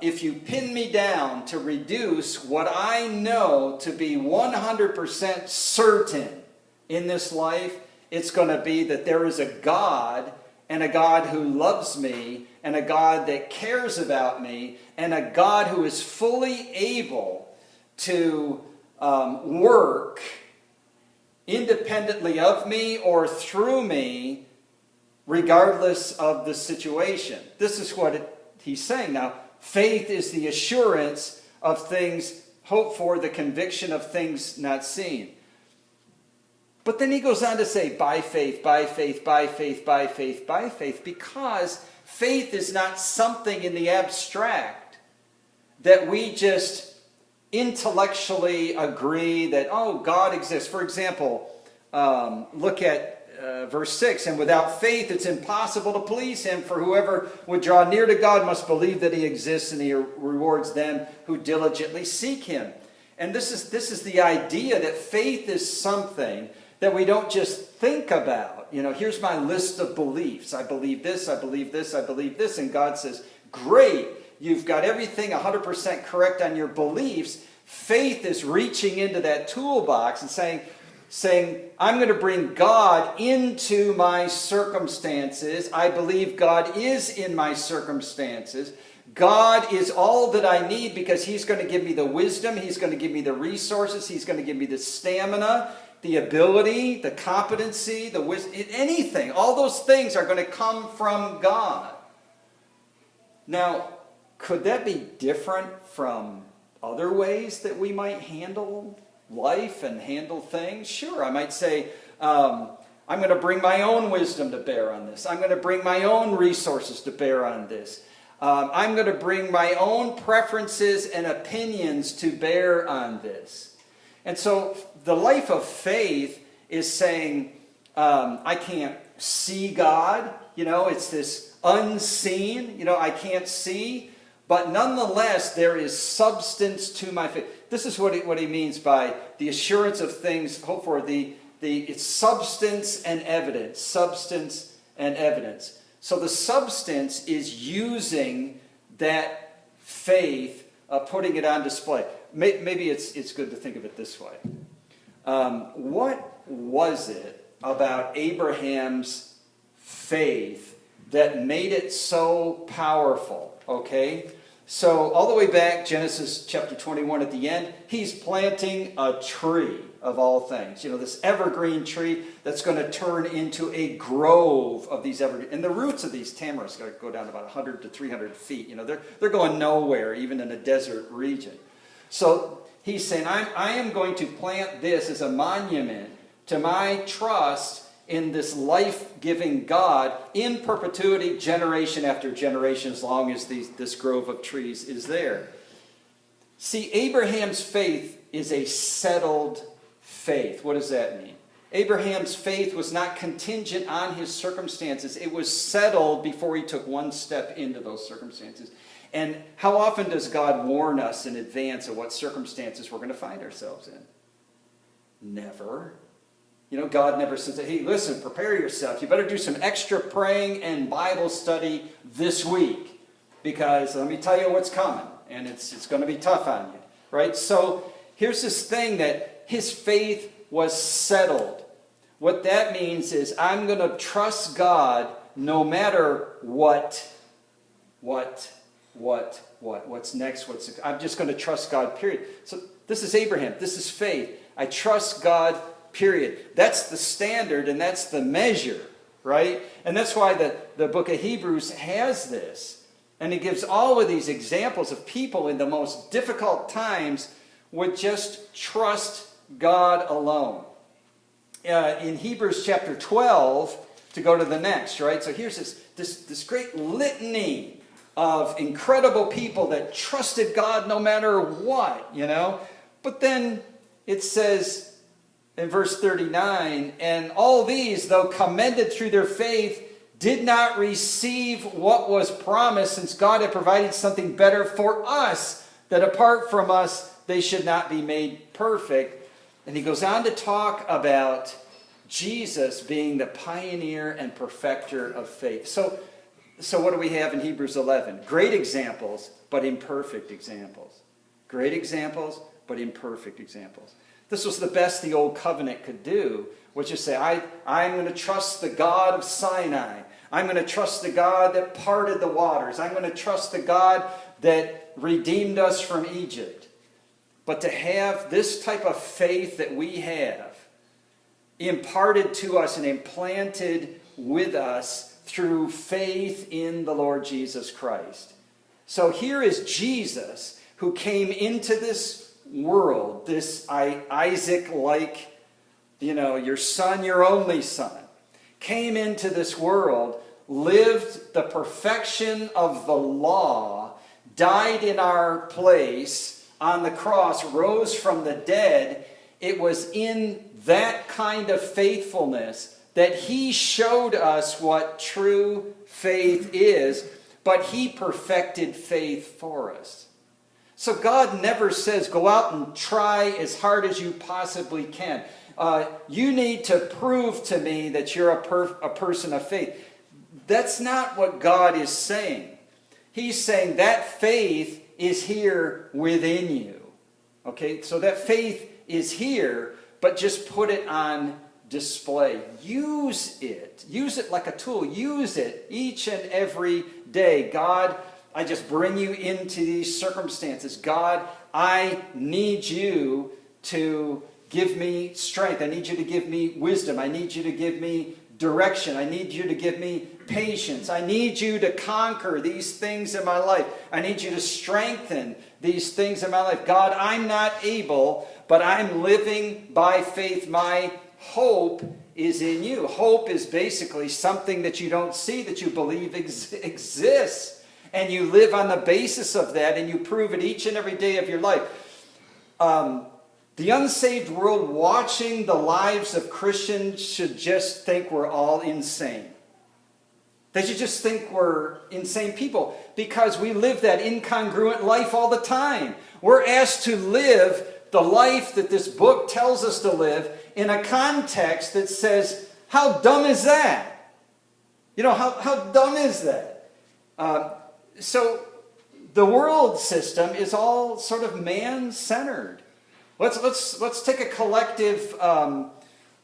if you pin me down to reduce what I know to be 100% certain in this life, it's going to be that there is a God, and a God who loves me, and a God that cares about me, and a God who is fully able to work independently of me or through me, regardless of the situation. This is what he's saying now. Faith is the assurance of things hoped for, the conviction of things not seen. But then he goes on to say, by faith, by faith, by faith, by faith, by faith, because faith is not something in the abstract that we just intellectually agree that, oh, God exists. For example, look at verse 6, and without faith it's impossible to please Him, for whoever would draw near to God must believe that He exists, and He rewards them who diligently seek Him. And this is the idea that faith is something that we don't just think about. Here's my list of beliefs. I believe this, I believe this, I believe this. And God says, great, you've got everything 100% correct on your beliefs. Faith is reaching into that toolbox and saying, I'm going to bring God into my circumstances. I believe God is in my circumstances. God is all that I need because He's going to give me the wisdom. He's going to give me the resources. He's going to give me the stamina, the ability, the competency, the wisdom, anything. All those things are going to come from God. Now, could that be different from other ways that we might handle life and handle things? Sure, I might say, I'm going to bring my own wisdom to bear on this. I'm going to bring my own resources to bear on this. I'm going to bring my own preferences and opinions to bear on this. And so the life of faith is saying, I can't see God. It's this unseen. I can't see. But nonetheless, there is substance to my faith. This is what he means by the assurance of things hoped for. It's substance and evidence. Substance and evidence. So the substance is using that faith, putting it on display. Maybe it's good to think of it this way. What was it about Abraham's faith that made it so powerful? Okay? So all the way back, Genesis chapter 21 at the end, he's planting a tree of all things. This evergreen tree that's going to turn into a grove of these evergreen. And the roots of these tamarisks go down about 100 to 300 feet. They're going nowhere, even in a desert region. So he's saying, I am going to plant this as a monument to my trust in this life-giving God in perpetuity, generation after generation, as long as this grove of trees is there. See, Abraham's faith is a settled faith. What does that mean? Abraham's faith was not contingent on his circumstances. It was settled before he took one step into those circumstances. And how often does God warn us in advance of what circumstances we're going to find ourselves in? Never. God never says, hey, listen, prepare yourself. You better do some extra praying and Bible study this week, because let me tell you what's coming, and it's going to be tough on you, right? So here's this thing that his faith was settled. What that means is I'm going to trust God no matter what's next, I'm just going to trust God, period. So this is Abraham. This is faith. I trust God, period. That's the standard and that's the measure, right? And that's why the book of Hebrews has this. And it gives all of these examples of people in the most difficult times would just trust God alone. In Hebrews chapter 12, to go to the next, right? So here's this great litany of incredible people that trusted God no matter what, But then it says in verse 39, and all these, though commended through their faith, did not receive what was promised, since God had provided something better for us, that apart from us they should not be made perfect. And he goes on to talk about Jesus being the pioneer and perfecter of faith. So what do we have in Hebrews 11? Great examples, but imperfect examples. Great examples, but imperfect examples. This was the best the old covenant could do, which is say, I'm going to trust the God of Sinai. I'm going to trust the God that parted the waters. I'm going to trust the God that redeemed us from Egypt. But to have this type of faith that we have imparted to us and implanted with us through faith in the Lord Jesus Christ. So here is Jesus who came into this world, this Isaac-like, your son, your only son, came into this world, lived the perfection of the law, died in our place on the cross, rose from the dead. It was in that kind of faithfulness that he showed us what true faith is, but he perfected faith for us. So God never says, go out and try as hard as you possibly can. You need to prove to me that you're a person of faith. That's not what God is saying. He's saying that faith is here within you. Okay, so that faith is here, but just put it on display. Use it. Use it like a tool. Use it each and every day. God, I just bring you into these circumstances. God, I need you to give me strength. I need you to give me wisdom. I need you to give me direction. I need you to give me patience. I need you to conquer these things in my life. I need you to strengthen these things in my life. God, I'm not able, but I'm living by faith my hope is in you. Hope is basically something that you don't see, that you believe exists. And you live on the basis of that, and you prove it each and every day of your life. The unsaved world watching the lives of Christians should just think we're all insane. They should just think we're insane people because we live that incongruent life all the time. We're asked to live the life that this book tells us to live in a context that says, how dumb is that? You know, how dumb is that? So the world system is all sort of man-centered. Let's take a collective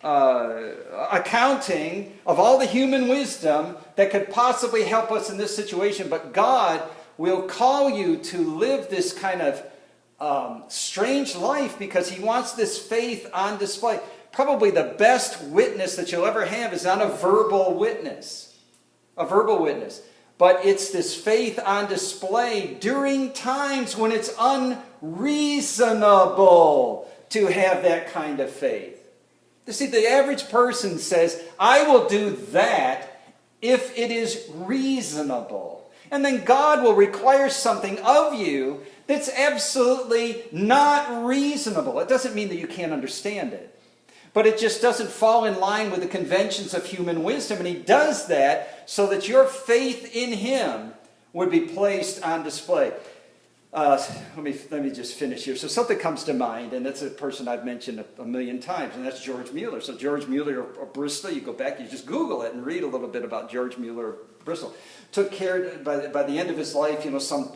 accounting of all the human wisdom that could possibly help us in this situation. But God will call you to live this kind of strange life because he wants this faith on display. Probably the best witness that you'll ever have is not a verbal witness. A verbal witness. But it's this faith on display during times when it's unreasonable to have that kind of faith. You see, the average person says, I will do that if it is reasonable. And then God will require something of you that's absolutely not reasonable. It doesn't mean that you can't understand it. But it just doesn't fall in line with the conventions of human wisdom. And he does that so that your faith in him would be placed on display. Let me just finish here. So something comes to mind, and that's a person I've mentioned a million times, and that's George Mueller. So George Mueller of Bristol, you go back, you just Google it and read a little bit about George Mueller of Bristol. Took care, by the end of his life,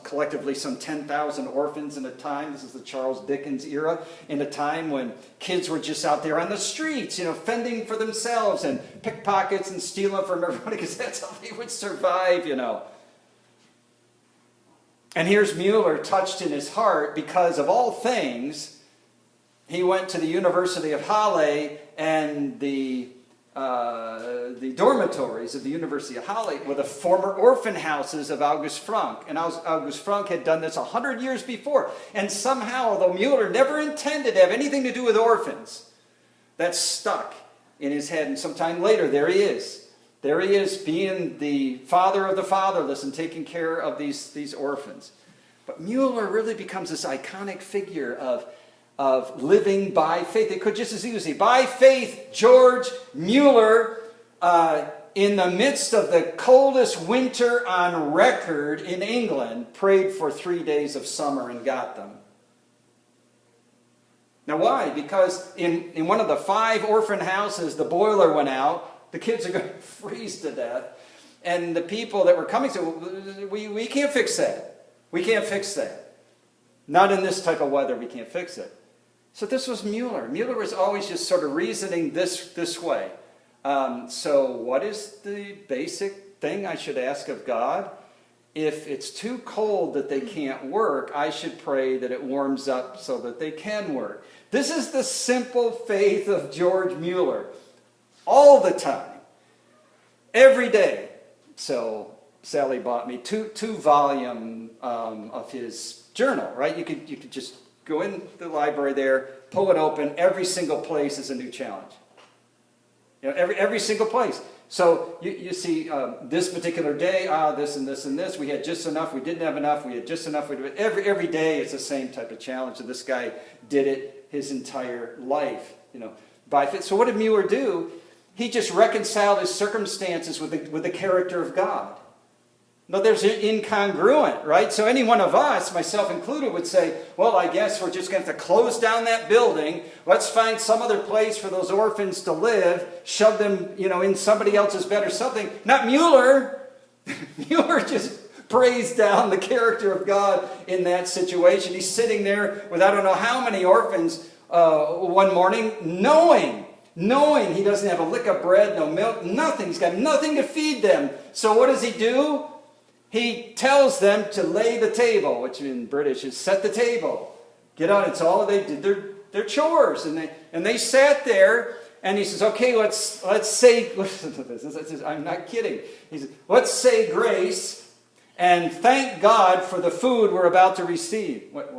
collectively some 10,000 orphans in a time. This is the Charles Dickens era, in a time when kids were just out there on the streets, fending for themselves and pickpockets and stealing from everybody because that's how they would survive, And here's Mueller touched in his heart because of all things, he went to the University of Halle and the dormitories of the University of Halle were the former orphan houses of August Frank. And August Frank had done this 100 years before. And somehow, although Mueller never intended to have anything to do with orphans, that stuck in his head. And sometime later, there he is. There he is being the father of the fatherless and taking care of these orphans. But Mueller really becomes this iconic figure of living by faith. It could just as easily, by faith, George Mueller, in the midst of the coldest winter on record in England, prayed for 3 days of summer and got them. Now why? Because in one of the 5 orphan houses, the boiler went out. The kids are going to freeze to death. And the people that were coming to, we can't fix that. We can't fix that. Not in this type of weather, we can't fix it. So this was Mueller. Mueller was always just sort of reasoning this way. So what is the basic thing I should ask of God? If it's too cold that they can't work, I should pray that it warms up so that they can work. This is the simple faith of George Mueller. All the time. Every day. So Sally bought me two volume of his journal, right? You could just go in the library there, pull it open. Every single place is a new challenge. Every single place. So you see this particular day, this and this and this. We had just enough. We didn't have enough. We had just enough. Every day is the same type of challenge. And this guy did it his entire life. By faith. So what did Mueller do? He just reconciled his circumstances with the character of God. No, there's incongruent, right? So any one of us, myself included, would say, well, I guess we're just going to have to close down that building. Let's find some other place for those orphans to live. Shove them, in somebody else's bed or something. Not Mueller. Mueller just praised down the character of God in that situation. He's sitting there with I don't know how many orphans one morning, knowing he doesn't have a lick of bread, no milk, nothing. He's got nothing to feed them. So what does he do? He tells them to lay the table, which in British is set the table. Get on. It's all they did their chores, and they sat there. And he says, "Okay, let's say." Listen to this. I'm not kidding. He says, "Let's say grace and thank God for the food we're about to receive." What?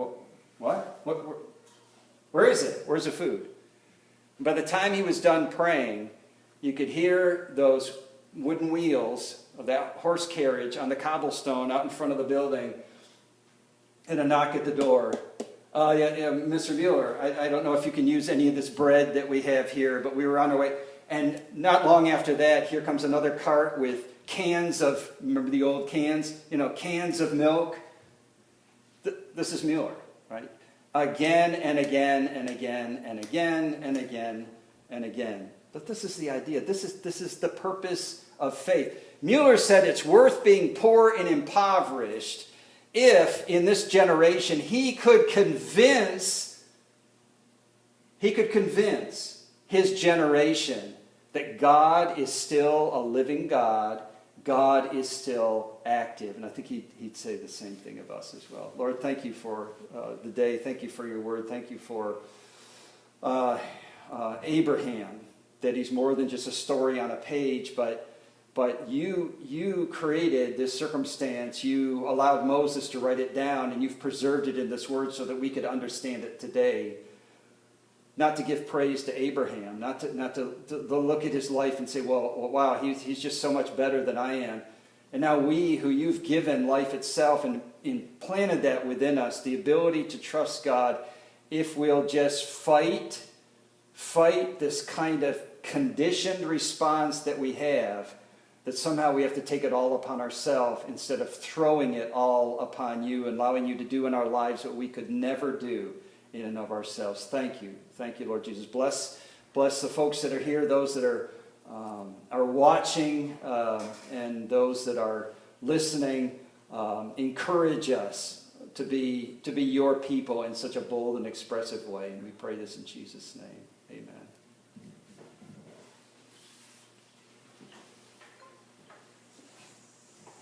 Where is it? Where's the food? By the time he was done praying, you could hear those wooden wheels of that horse carriage on the cobblestone out in front of the building, and a knock at the door. Yeah, Mr. Mueller, I don't know if you can use any of this bread that we have here, but we were on our way. And not long after that, here comes another cart with cans of, remember the old cans? Cans of milk. This is Mueller, right? Again and again and again and again and again and again. But this is the idea. This is the purpose of faith. Mueller said it's worth being poor and impoverished if, in this generation, he could convince his generation that God is still a living God, God is still active. And I think he'd say the same thing of us as well. Lord, thank you for the day. Thank you for your word. Thank you for Abraham, that he's more than just a story on a page, but you created this circumstance. You allowed Moses to write it down, and you've preserved it in this word so that we could understand it today. Not to give praise to Abraham, not to look at his life and say, well, wow, he's just so much better than I am. And now we, who you've given life itself and implanted that within us, the ability to trust God, if we'll just fight this kind of conditioned response that we have, that somehow we have to take it all upon ourselves instead of throwing it all upon you and allowing you to do in our lives what we could never do in and of ourselves. Thank you. Thank you, Lord Jesus. Bless the folks that are here, those that are watching, and those that are listening. Encourage us to be your people in such a bold and expressive way. And we pray this in Jesus' name.